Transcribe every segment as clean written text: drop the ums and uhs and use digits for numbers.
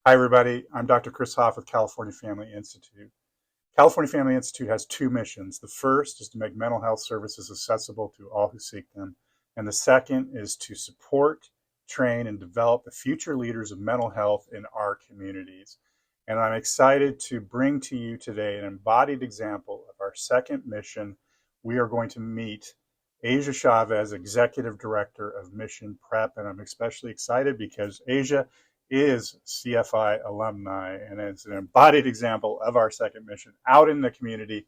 Hi, everybody. I'm Dr. Chris Hoff with California Family Institute. California Family Institute has two missions. The first is to make mental health services accessible to all who seek them. And the second is to support, train, and develop the future leaders of mental health in our communities. And I'm excited to bring to you today an embodied example of our second mission. We are going to meet Aja Chavez, Executive Director of Mission Prep. And I'm especially excited because Aja is CFI alumni and is an embodied example of our second mission out in the community,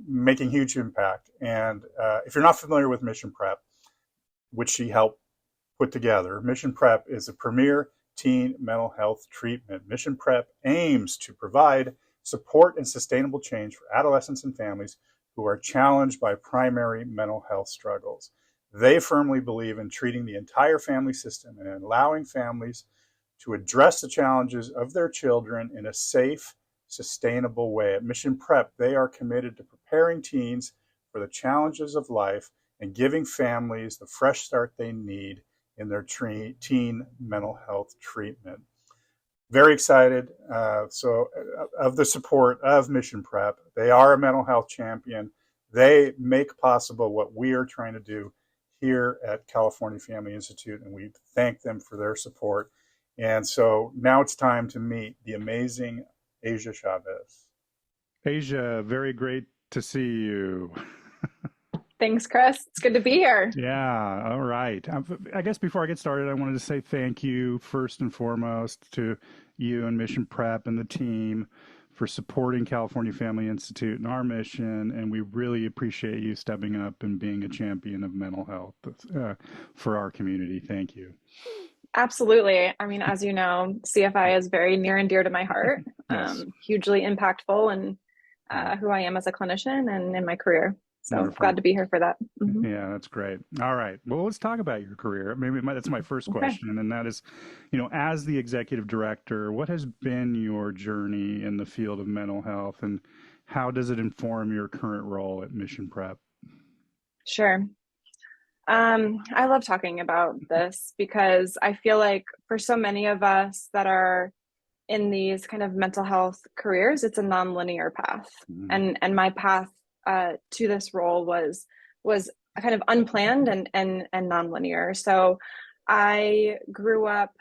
making huge impact. And if you're not familiar with Mission Prep, which she helped put together, Mission Prep is a premier teen mental health treatment. Mission Prep aims to provide support and sustainable change for adolescents and families who are challenged by primary mental health struggles. They firmly believe in treating the entire family system and allowing families to address the challenges of their children in a safe, sustainable way. At Mission Prep, they are committed to preparing teens for the challenges of life and giving families the fresh start they need in their teen mental health treatment. Very excited of the support of Mission Prep. They are a mental health champion. They make possible what we are trying to do here at California Family Institute, and we thank them for their support. And so now it's time to meet the amazing Aja Chavez. Aja, very great to see you. Thanks, Chris. It's good to be here. Yeah, all right. I guess before I get started, I wanted to say thank you first and foremost to you and Mission Prep and the team for supporting California Family Institute and our mission. And we really appreciate you stepping up and being a champion of mental health for our community. Thank you. Absolutely. I mean, as you know, CFI is very near and dear to my heart, Yes. hugely impactful in who I am as a clinician and in my career. So Wonderful. glad to be here for that. Mm-hmm. Yeah, that's great. All right. Well, let's talk about your career. Maybe that's my first question. And that is, as the executive director, what has been your journey in the field of mental health and how does it inform your current role at Mission Prep? Sure. I love talking about this because I feel like for so many of us that are in these kind of mental health careers, it's a nonlinear path. Mm-hmm. And my path to this role was kind of unplanned and nonlinear. So I grew up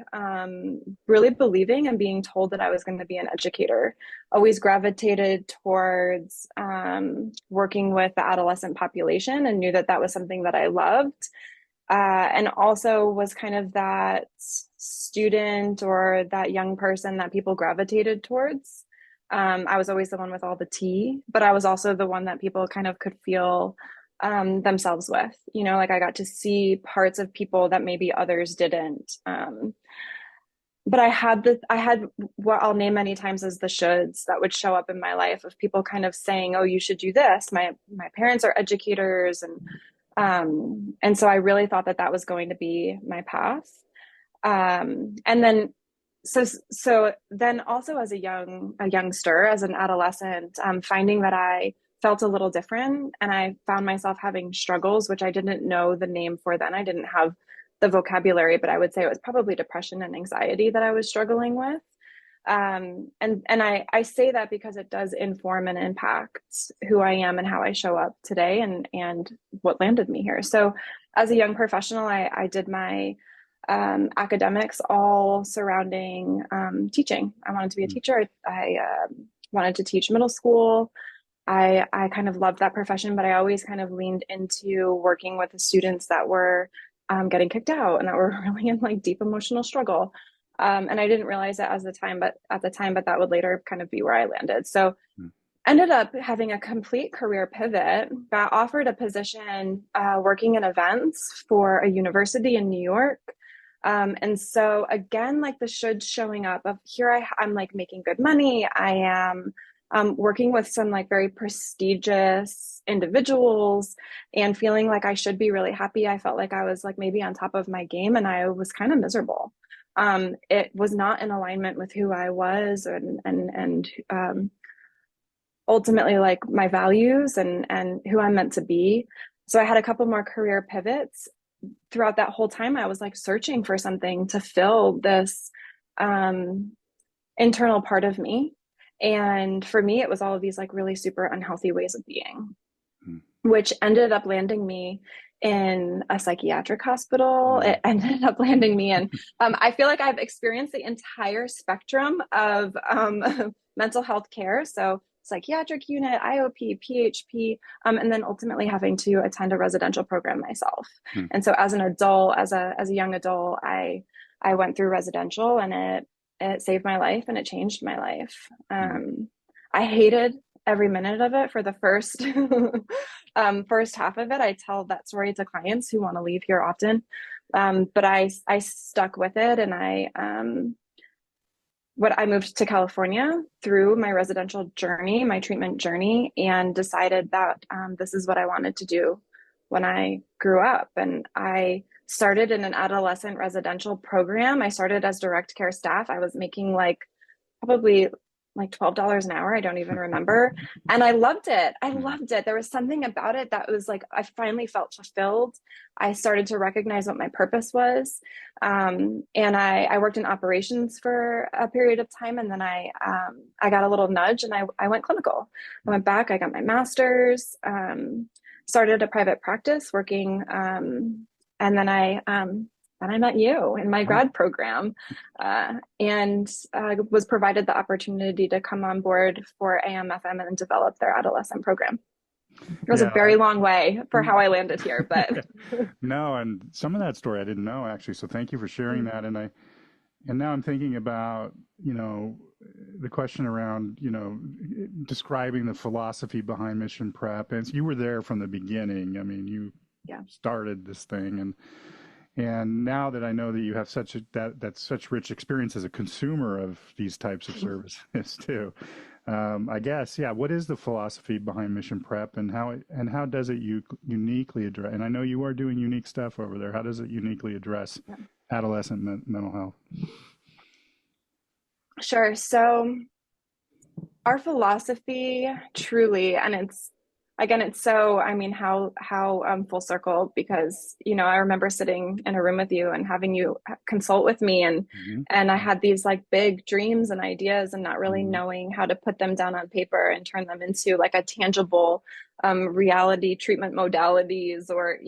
really believing and being told that I was going to be an educator. Always gravitated towards working with the adolescent population and knew that that was something that I loved. And also was kind of that student or that young person that people gravitated towards. I was always the one with all the tea, but I was also the one that people kind of could feel themselves with, like I got to see parts of people that maybe others didn't. But I had what I'll name many times as the shoulds that would show up in my life of people kind of saying, oh, you should do this. My parents are educators. And so I really thought that was going to be my path. And then So then also as a youngster, as an adolescent, finding that I felt a little different and I found myself having struggles, which I didn't know the name for then. I didn't have the vocabulary, but I would say it was probably depression and anxiety that I was struggling with. And I say that because it does inform and impact who I am and how I show up today and what landed me here. So as a young professional, I did my academics all surrounding teaching. I wanted to be a teacher. I wanted to teach middle school. I kind of loved that profession, but I always kind of leaned into working with the students that were getting kicked out and that were really in like deep emotional struggle. And I didn't realize it at the time, but that would later kind of be where I landed. So ended up having a complete career pivot, got offered a position working in events for a university in New York. And so again, like the should showing up of here, I'm like making good money. I am working with some like very prestigious individuals and feeling like I should be really happy. I felt like I was like maybe on top of my game and I was kind of miserable. It was not in alignment with who I was and ultimately like my values and who I'm meant to be. So I had a couple more career pivots. Throughout that whole time, I was like searching for something to fill this internal part of me. And for me, it was all of these like really super unhealthy ways of being, which ended up landing me in a psychiatric hospital. It ended up landing me in, I feel like I've experienced the entire spectrum of mental health care. So psychiatric unit, IOP, PHP, and then ultimately having to attend a residential program myself. And so as an adult, as a young adult, I went through residential, and it saved my life and it changed my life. I hated every minute of it for the first first half of it. I tell that story to clients who want to leave here often. But I stuck with it, and I moved to California through my residential journey, my treatment journey, and decided that this is what I wanted to do when I grew up. And I started in an adolescent residential program. I started as direct care staff. I was making probably $12 an hour. I don't even remember. And I loved it. I loved it. There was something about it that was like, I finally felt fulfilled. I started to recognize what my purpose was. And I worked in operations for a period of time. And then I got a little nudge, and I went clinical. I went back, I got my master's, started a private practice working. And then I met you in my grad program, and was provided the opportunity to come on board for AM/FM and develop their adolescent program. It was a very long way for how I landed here, but no, and some of that story I didn't know, actually. So thank you for sharing that. And now I'm thinking about, the question around, describing the philosophy behind Mission Prep. And you were there from the beginning. I mean, you started this thing, and now that I know that you have such rich experience as a consumer of these types of services too, I guess, what is the philosophy behind Mission Prep, and how does it uniquely address? And I know you are doing unique stuff over there. How does it uniquely address adolescent mental health? Sure. So our philosophy truly, and it's so, I mean, how full circle, because, I remember sitting in a room with you and having you consult with me, and I had these like big dreams and ideas, and not really knowing how to put them down on paper and turn them into like a tangible reality, treatment modalities, or,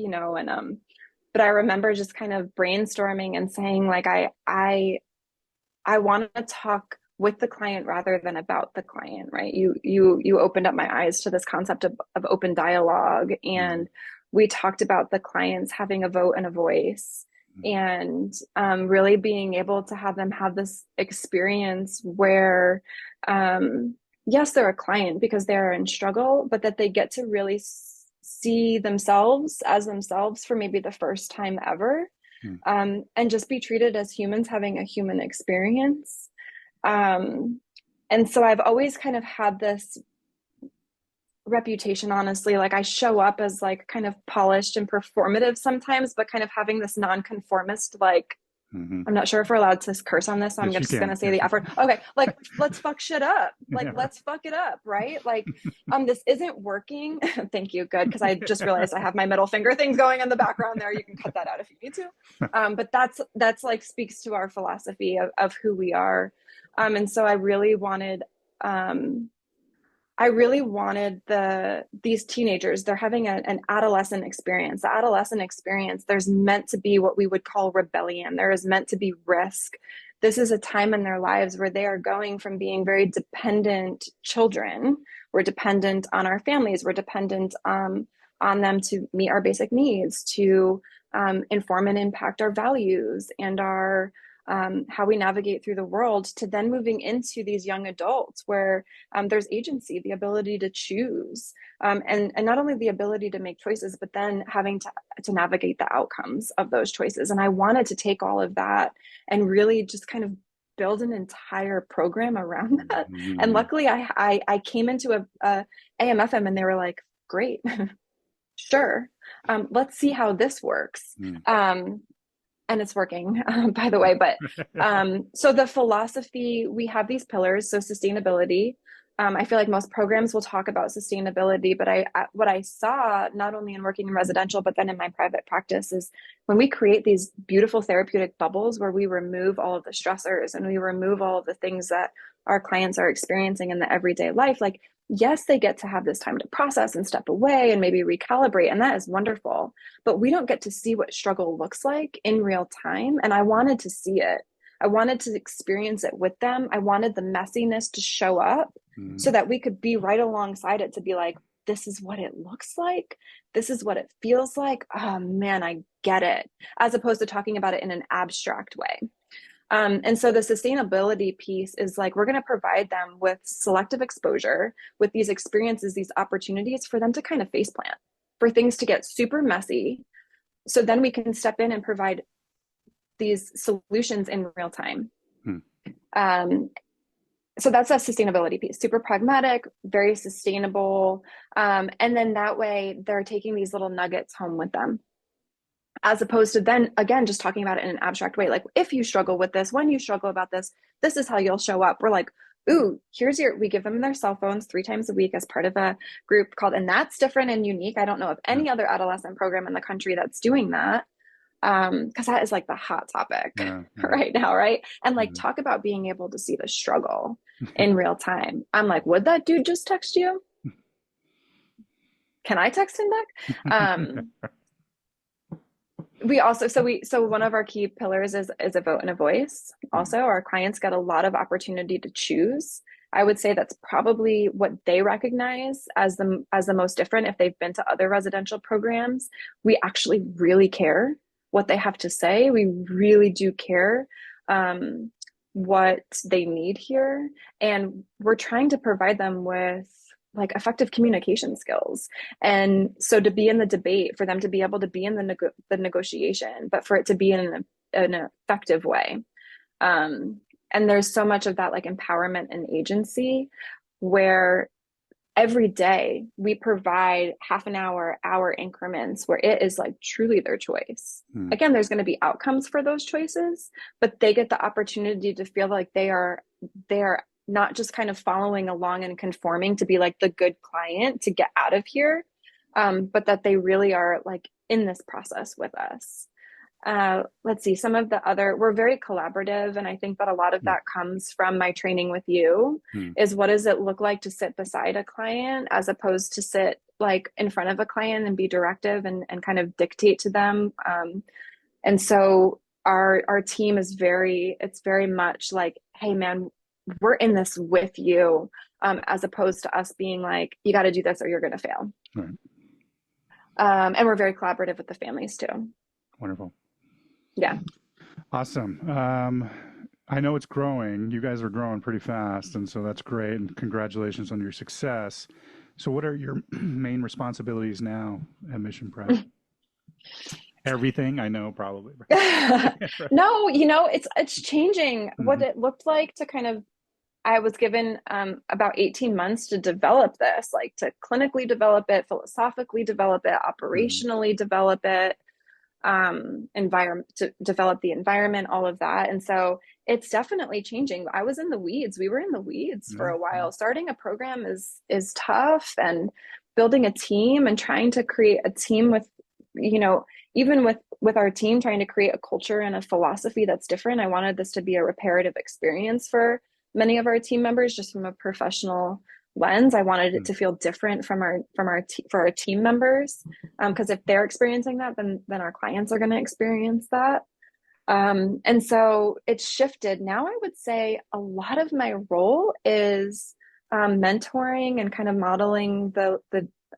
but I remember just kind of brainstorming and saying, like, I want to talk with the client rather than about the client, right? You opened up my eyes to this concept of open dialogue, and we talked about the clients having a vote and a voice, and really being able to have them have this experience where, yes, they're a client because they're in struggle, but that they get to really see themselves as themselves for maybe the first time ever, and just be treated as humans having a human experience. And so I've always kind of had this reputation, honestly, like I show up as like kind of polished and performative sometimes, but kind of having this nonconformist, like, I'm not sure if we're allowed to curse on this, so I'm just going to say the F word. Okay. Like, let's fuck shit up. Like, let's fuck it up. Right. Like, this isn't working. Thank you. Good. Cause I just realized I have my middle finger things going in the background there. You can cut that out if you need to. But that's like speaks to our philosophy of who we are. And so I really wanted these teenagers, they're having an adolescent experience. The adolescent experience, there's meant to be what we would call rebellion. There is meant to be risk. This is a time in their lives where they are going from being very dependent children. We're dependent on our families. We're dependent on them to meet our basic needs, to inform and impact our values and our how we navigate through the world, to then moving into these young adults where there's agency, the ability to choose, and not only the ability to make choices, but then having to navigate the outcomes of those choices. And I wanted to take all of that and really just kind of build an entire program around that. And luckily I came into a AM/FM and they were like, great, sure. Let's see how this works. And it's working, by the way. But so the philosophy, we have these pillars. So sustainability, I feel like most programs will talk about sustainability, but what I saw not only in working in residential, but then in my private practice is when we create these beautiful therapeutic bubbles where we remove all of the stressors and we remove all of the things that our clients are experiencing in the everyday life, like, yes, they get to have this time to process and step away and maybe recalibrate, and that is wonderful. But we don't get to see what struggle looks like in real time. And I wanted to see it. I wanted to experience it with them. I wanted the messiness to show up so that we could be right alongside it to be like, this is what it looks like. This is what it feels like. Oh man, I get it. As opposed to talking about it in an abstract way. And so the sustainability piece is like, we're going to provide them with selective exposure, with these experiences, these opportunities for them to kind of face plant, for things to get super messy. So then we can step in and provide these solutions in real time. So that's a sustainability piece, super pragmatic, very sustainable. And then that way they're taking these little nuggets home with them, as opposed to then, again, just talking about it in an abstract way. Like, if you struggle with this, when you struggle about this, this is how you'll show up. We're like, ooh, we give them their cell phones 3 times a week as part of a group called, and that's different and unique. I don't know of any other adolescent program in the country that's doing that. Because that is like the hot topic right now, right? And like, talk about being able to see the struggle in real time. I'm like, would that dude just text you? Can I text him back? We also, so one of our key pillars is a vote and a voice. Also, our clients get a lot of opportunity to choose. I would say that's probably what they recognize as the most different. If they've been to other residential programs, we actually really care what they have to say. We really do care what they need here. And we're trying to provide them with like effective communication skills. And so to be in the debate, for them to be able to be in the negotiation, but for it to be in an effective way. And there's so much of that like empowerment and agency where every day we provide half an hour increments where it is like truly their choice. Again, there's going to be outcomes for those choices, but they get the opportunity to feel like they are not just kind of following along and conforming to be like the good client to get out of here, but that they really are like in this process with us. Let's see, some of the other, we're very collaborative. And I think that a lot of that comes from my training with you is what does it look like to sit beside a client as opposed to sit like in front of a client and be directive and kind of dictate to them. And so our team is it's very much like, hey man, we're in this with you, as opposed to us being like, you got to do this or you're going to fail. Right. And we're very collaborative with the families too. Wonderful. Yeah. Awesome. I know it's growing. You guys are growing pretty fast, and so that's great. And congratulations on your success. So what are your main responsibilities now at Mission Prep? Everything, I know, probably. No, it's changing. What it looked like to kind of, I was given about 18 months to develop this, like to clinically develop it, philosophically develop it, operationally develop it, to develop the environment, all of that. And so it's definitely changing. I was in the weeds. We were in the weeds for a while. Starting a program is tough, and building a team and trying to create a team with, even with our team, trying to create a culture and a philosophy that's different. I wanted this to be a reparative experience for many of our team members, just from a professional lens. I wanted it to feel different for our team members, because if they're experiencing that, then our clients are going to experience that. And so it's shifted. Now I would say a lot of my role is mentoring and kind of modeling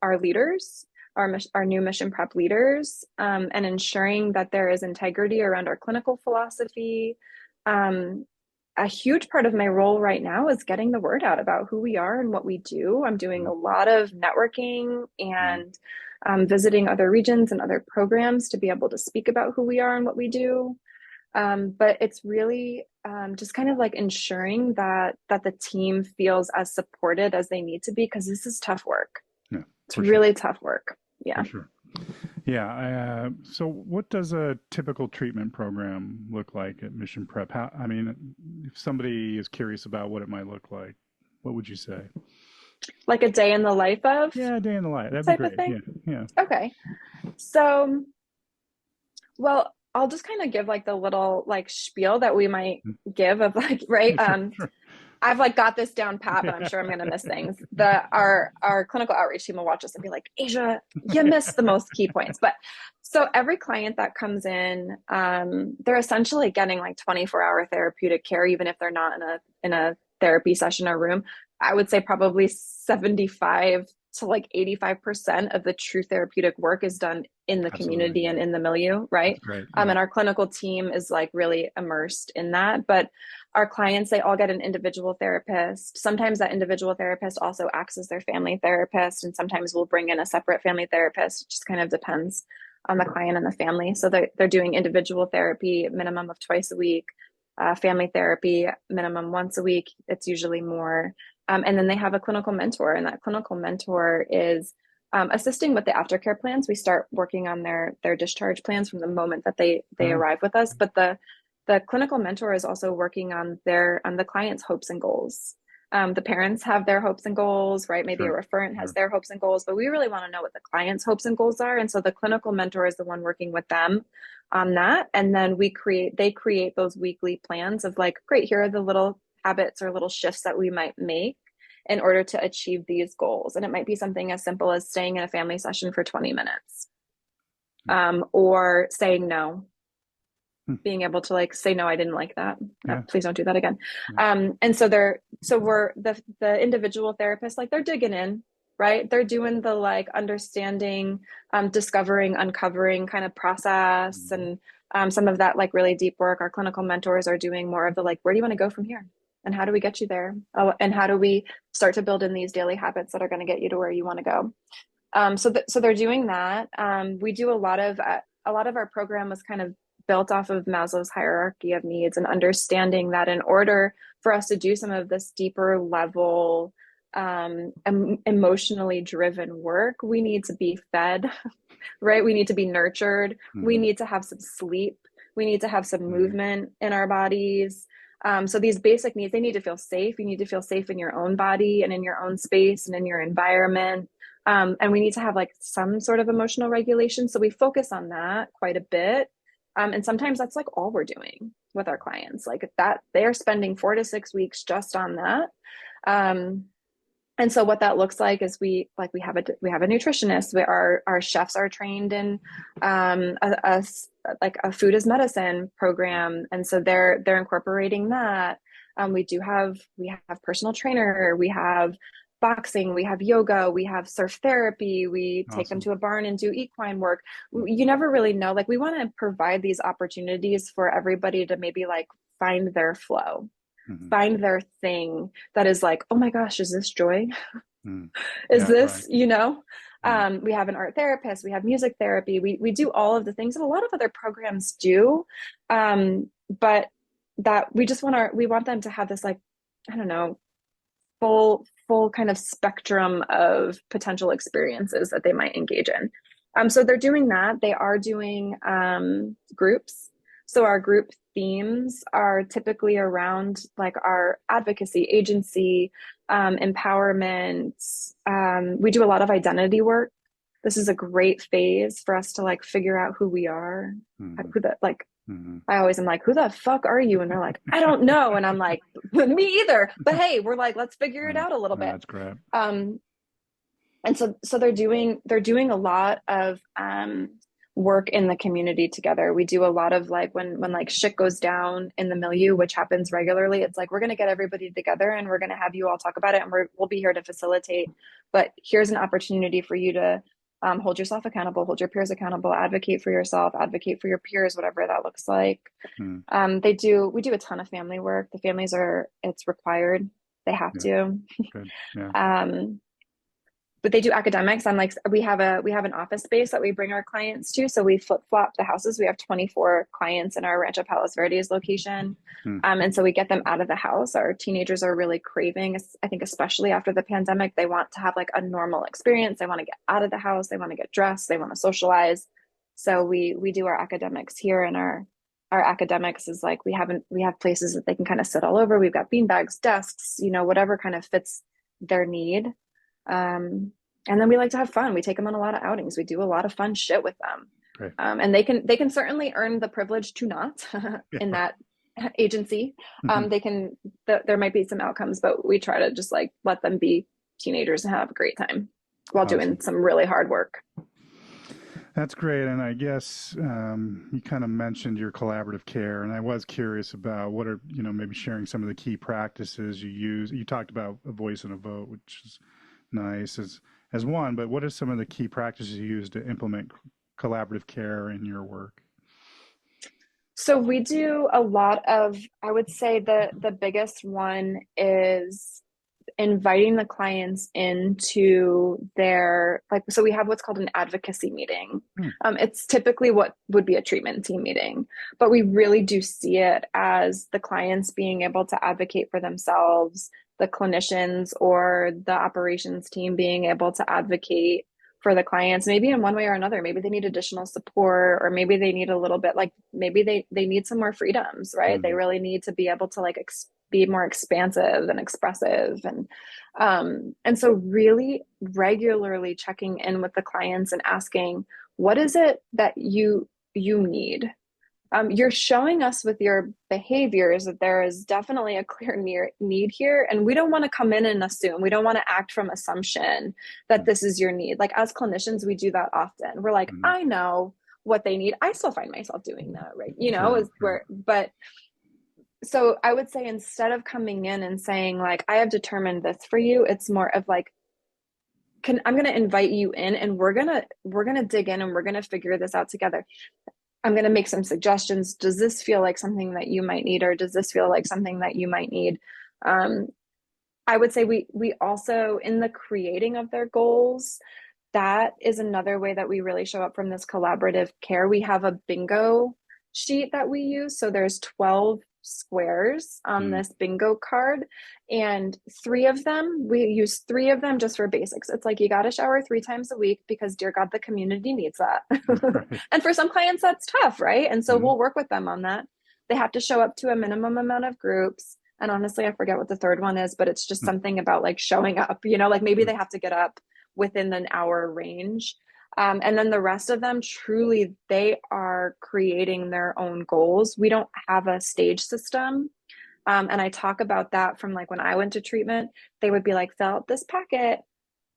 our leaders, our new Mission Prep leaders, and ensuring that there is integrity around our clinical philosophy. A huge part of my role right now is getting the word out about who we are and what we do. I'm doing a lot of networking and visiting other regions and other programs to be able to speak about who we are and what we do. But it's really just kind of like ensuring that the team feels as supported as they need to be, because this is tough work. Yeah, it's really tough work. Yeah. For sure. Yeah. So what does a typical treatment program look like at Mission Prep? If somebody is curious about what it might look like, what would you say? Like a day in the life of Yeah, a day in the life. That'd be type of great. thing. Yeah, yeah. Okay. So, well, I'll just kind of give like the little like spiel that we might give of like, right. Sure, sure. I've like got this down pat, but I'm sure I'm going to miss things. Our clinical outreach team will watch us and be like, Asia, you missed the most key points. But so every client that comes in, they're essentially getting like 24-hour therapeutic care, even if they're not in a therapy session or room. I would say probably 75 to like 85% of the true therapeutic work is done in the Absolutely. community Yeah. and in the milieu, That's right? great. Yeah. And our clinical team is like really immersed in that. But our clients, they all get an individual therapist. Sometimes that individual therapist also acts as their family therapist, and sometimes we'll bring in a separate family therapist. It just kind of depends on the client and the family. So they're doing individual therapy minimum of twice a week, family therapy minimum once a week. It's usually more. And then they have a clinical mentor, and that clinical mentor is assisting with the aftercare plans. We start working on their discharge plans from the moment that they Oh, arrive with us. But the clinical mentor is also working on the client's hopes and goals. The parents have their hopes and goals, right? Maybe a sure, referent has sure. their hopes and goals, but we really want to know what the client's hopes and goals are. And so the clinical mentor is the one working with them on that. And then they create those weekly plans of like, great, here are the little habits or little shifts that we might make in order to achieve these goals. And it might be something as simple as staying in a family session for 20 minutes, or saying no, Hmm. being able to like say no, I didn't like that, Yeah. please don't do that again. Yeah. And so we're the individual therapists, like they're digging in, right? They're doing the like understanding, discovering, uncovering kind of process, and some of that like really deep work. Our clinical mentors are doing more of the like, where do you want to go from here, and how do we get you there, and how do we start to build in these daily habits that are going to get you to where you want to go. So they're doing that. We do a lot of our program was kind of built off of Maslow's hierarchy of needs, and understanding that in order for us to do some of this deeper level, emotionally driven work, we need to be fed, right? We need to be nurtured. We Mm-hmm. need to have some sleep. We need to have some movement in our bodies. So these basic needs, they need to feel safe. You need to feel safe in your own body and in your own space and in your environment. And we need to have like some sort of emotional regulation. So we focus on that quite a bit. And sometimes that's like all we're doing with our clients, like that they're spending 4 to 6 weeks just on that. And so what that looks like is we have a nutritionist. Our chefs are trained in like a food as medicine program, and so they're incorporating that. We have personal trainer, we have boxing, we have yoga, we have surf therapy, we take them Awesome. to a barn and do equine work. You never really know. Like we want to provide these opportunities for everybody to maybe like find their flow, Mm-hmm. find their thing that is like, oh my gosh, is this joy? Mm. Is Yeah, right. this, you know? Yeah. We have an art therapist, we have music therapy, we do all of the things that a lot of other programs do. But that we want them to have this like, I don't know, full kind of spectrum of potential experiences that they might engage in. So they're doing that. They are doing groups. So our group themes are typically around like our advocacy, agency, empowerment. We do a lot of identity work. This is a great phase for us to like figure out who we are, Mm-hmm. who that like. Mm-hmm. I always am like, who the fuck are you? And they're like, I don't know. And I'm like, me either. But hey, we're like, let's figure it out a little bit. That's great. And so they're doing a lot of work in the community together. We do a lot of like when like shit goes down in the milieu, which happens regularly. It's like we're gonna get everybody together and we're gonna have you all talk about it, and we'll be here to facilitate. But here's an opportunity for you to hold yourself accountable, hold your peers accountable, advocate for yourself, advocate for your peers, whatever that looks like. Mm. We do a ton of family work. The families it's required. They have Yeah, to. good. Yeah. But they do academics. I'm like, we have an office space that we bring our clients to. So we flip flop the houses. We have 24 clients in our Rancho Palos Verdes location. Mm. And so we get them out of the house. Our teenagers are really craving, I think, especially after the pandemic, they want to have like a normal experience. They want to get out of the house. They want to get dressed. They want to socialize. So we do our academics here, and our academics is like, we have places that they can kind of sit all over. We've got beanbags, desks, whatever kind of fits their need. And then we like to have fun. We take them on a lot of outings. We do a lot of fun shit with them. Great. And they can certainly earn the privilege to not Yeah. in that agency. Mhm. There might be some outcomes, but we try to just like let them be teenagers and have a great time while doing Awesome. some really hard work. That's great. And I guess you kind of mentioned your collaborative care, and I was curious about what are, maybe sharing some of the key practices you use. You talked about a voice and a vote, which is nice as one, but what are some of the key practices you use to implement collaborative care in your work? So we do a lot of, I would say the biggest one is inviting the clients into their, like, so we have what's called an advocacy meeting. Hmm. It's typically what would be a treatment team meeting, but we really do see it as the clients being able to advocate for themselves, the clinicians or the operations team being able to advocate for the clients, maybe in one way or another. Maybe they need additional support, or maybe they need a little bit, like maybe they need some more freedoms, right? They Mhm. really need to be able to like be more expansive and expressive, and so really regularly checking in with the clients and asking, what is it that you need? You're showing us with your behaviors that there is definitely a clear need here, and we don't want to come in and assume. We don't want to act from assumption that this is your need. Like as clinicians, we do that often. We're like, Mhm. I know what they need. I still find myself doing that, right? Sure, Is sure. where, but so I would say instead of coming in and saying like, I have determined this for you, it's more of like, I'm going to invite you in, and we're going to dig in, and we're going to figure this out together. I'm going to make some suggestions. Does this feel like something that you might need, or does this feel like something that you might need? Um, I would say we also, in the creating of their goals, that is another way that we really show up from this collaborative care. We have a bingo sheet that we use. So there's 12 squares on Mm. this bingo card, and we use three of them just for basics. It's like you got to shower 3 times a week because, dear God, the community needs that. Right. And for some clients, that's tough, right? And so Mhm. we'll work with them on that. They have to show up to a minimum amount of groups. And honestly, I forget what the third one is, but it's just something about like showing up, like maybe they have to get up within an hour range. And then the rest of them, truly, they are creating their own goals. We don't have a stage system. And I talk about that from like when I went to treatment, they would be like, fill out this packet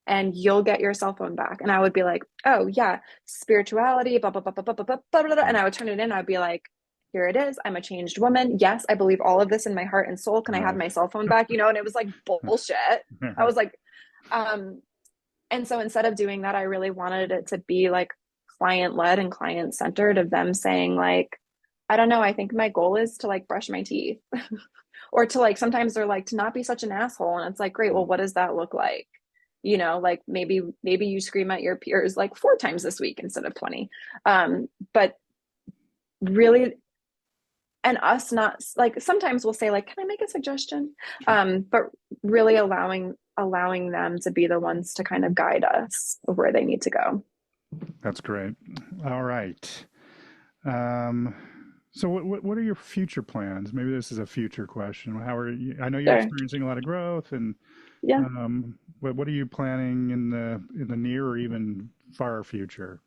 and you'll get your cell phone back. And I would be like, oh, yeah, spirituality, blah, blah, blah, blah, blah, blah, blah, blah, blah. And I would turn it in. I'd be like, here it is. I'm a changed woman. Yes, I believe all of this in my heart and soul. Can I have Right. my cell phone back? And it was like bullshit. I Right. was like, um, and so instead of doing that, I really wanted it to be like client led and client centered, of them saying like, I don't know, I think my goal is to like brush my teeth or to like, sometimes they're like, to not be such an asshole. And it's like, great. Well, what does that look like? Like maybe you scream at your peers like 4 times this week instead of 20. But really, and us not like, sometimes we'll say like, can I make a suggestion? Sure. But really allowing them to be the ones to kind of guide us of where they need to go. That's great. All right. Um, so what are your future plans? Maybe this is a future question. How are you? I know you're Sure. experiencing a lot of growth, and Yeah. what are you planning in the near or even far future?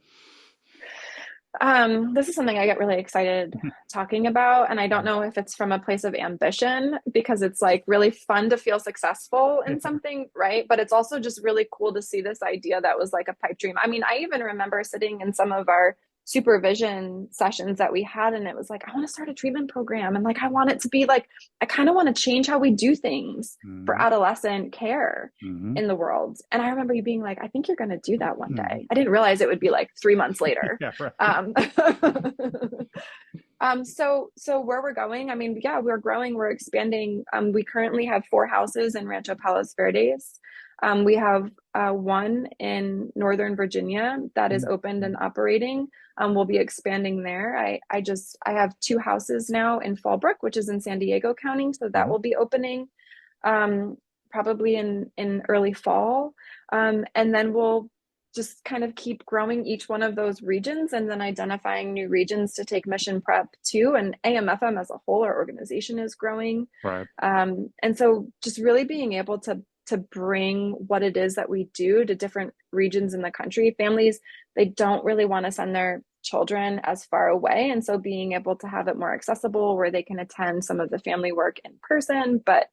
This is something I get really excited talking about. And I don't know if it's from a place of ambition, because it's like really fun to feel successful in something, right? But it's also just really cool to see this idea that was like a pipe dream. I mean, I even remember sitting in some of our supervision sessions that we had, and it was like, I want to start a treatment program. And like, I want it to be like, I kind of want to change how we do things for Hmm. adolescent care Hmm. in the world. And I remember you being like, I think you're going to do that one Hmm. day. I didn't realize it would be like 3 months later. Yeah, right. Um, so where we're going, I mean, yeah, we're growing, we're expanding. We currently have 4 houses in Rancho Palos Verdes. We have one in Northern Virginia that is opened and operating. We'll be expanding there. I have 2 houses now in Fallbrook, which is in San Diego County. So that Mhm. will be opening probably in early fall. And then we'll just kind of keep growing each one of those regions, and then identifying new regions to take mission prep to. And AMFM as a whole, our organization, is growing. Right. And so just really being able to to bring what it is that we do to different regions in the country. Families, they don't really want to send their children as far away. And so being able to have it more accessible where they can attend some of the family work in person. But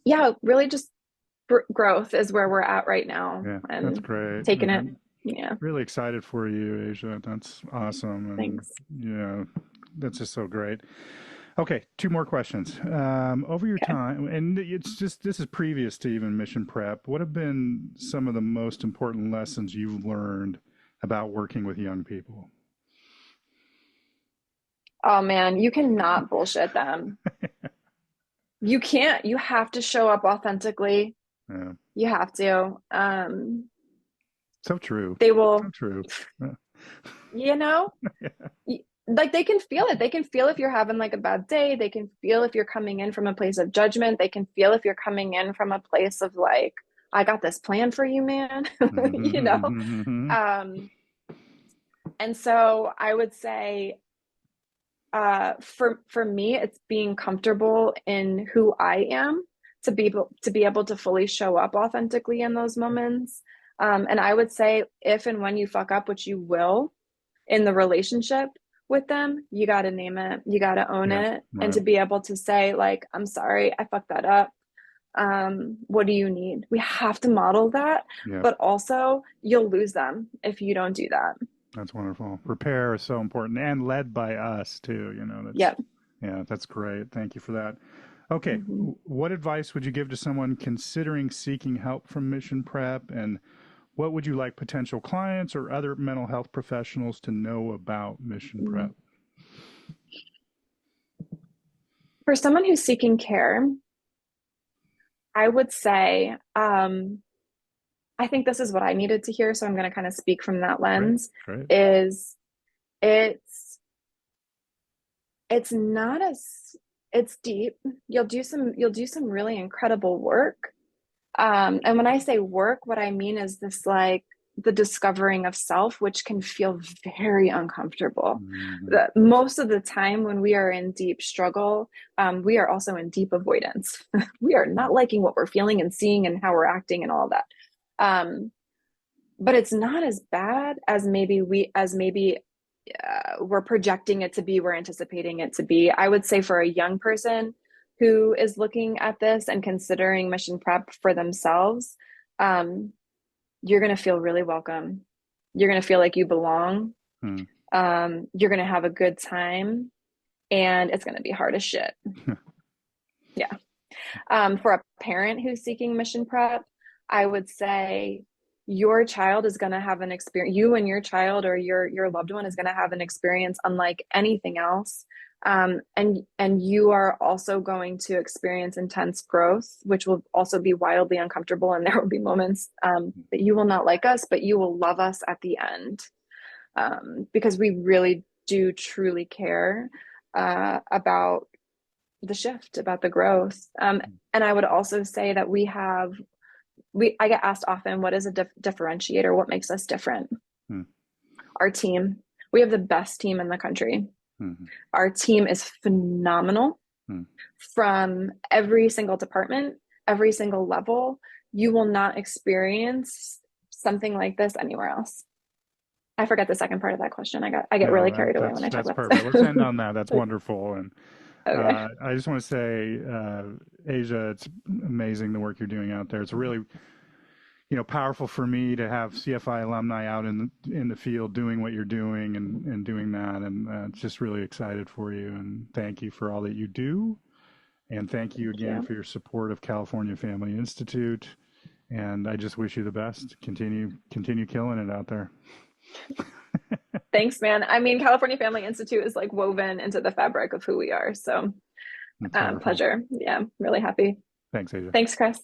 yeah, really just growth is where we're at right now. Yeah, and that's great. taking it. I'm Yeah. really excited for you, Asia. That's awesome. And Thanks. yeah, that's just so great. Okay, two more questions. Over your Okay. time, and it's just this is previous to even mission prep. What have been some of the most important lessons you've learned about working with young people? Oh man, you cannot bullshit them. You can't. You have to show up authentically. Yeah, You have to. so true. They So will, true. Yeah. you know, like they can feel it. They can feel if you're having like a bad day. They can feel if you're coming in from a place of judgment. They can feel if you're coming in from a place of like, I got this plan for you, man. You know? Um, and so I would say, for me, it's being comfortable in who I am to be able to fully show up authentically in those moments. And I would say if and when you fuck up, which you will in the relationship with them, you got to name it, you got to own Yeah, it, and right. to be able to say like, I'm sorry, I fucked that up. What do you need? We have to model that, Yeah, but also you'll lose them if you don't do that. that's wonderful. Repair is so important and led by us too. You know, that's Yep. yeah, that's great. Thank you for that. Okay, Mm-hmm. what advice would you give to someone considering seeking help from Mission Prep, and what would you like potential clients or other mental health professionals to know about Mission Mm-hmm. Prep? For someone who's seeking care, I would say, I think this is what I needed to hear, so I'm going to kind of speak from that Great, lens, great. is it's not as it's deep. You'll do some really incredible work. And when I say work, what I mean is this like the discovering of self, which can feel very uncomfortable. Hmm. Most of the time when we are in deep struggle, we are also in deep avoidance. We are not liking what we're feeling and seeing and how we're acting and all that. Um, but it's not as bad as maybe we're projecting it to be, we're anticipating it to be. I would say for a young person who is looking at this and considering mission prep for themselves, um, you're going to feel really welcome. You're going to feel like you belong. Hmm. You're going to have a good time, and it's going to be hard as shit. Yeah. For a parent who's seeking mission prep, I would say your child is going to have an experience, you and your child or your loved one is going to have an experience unlike anything else. And you are also going to experience intense growth, which will also be wildly uncomfortable. And there will be moments that you will not like us, but you will love us at the end, because we really do truly care about the shift, about the growth. And I would also say that I get asked often, what is a differentiator? What makes us different? Hmm. Our team. We have the best team in the country. Hmm. Our team is phenomenal from every single department, every single level. You will not experience something like this anywhere else. I forget the second part of that question. I get really No, carried away when I talk that's about perfect. Let's end this. on that. That's wonderful. And Okay. I just want to say, Asia, it's amazing the work you're doing out there. It's really, powerful for me to have CFI alumni out in the field doing what you're doing and doing that. And just really excited for you. And thank you for all that you do. And thank you Thank again you. for your support of California Family Institute. And I just wish you the best. Continue killing it out there. Thanks, man. I mean, California Family Institute is like woven into the fabric of who we are. So, That's wonderful. pleasure. Yeah, really happy. Thanks, Asia. Thanks, Chris.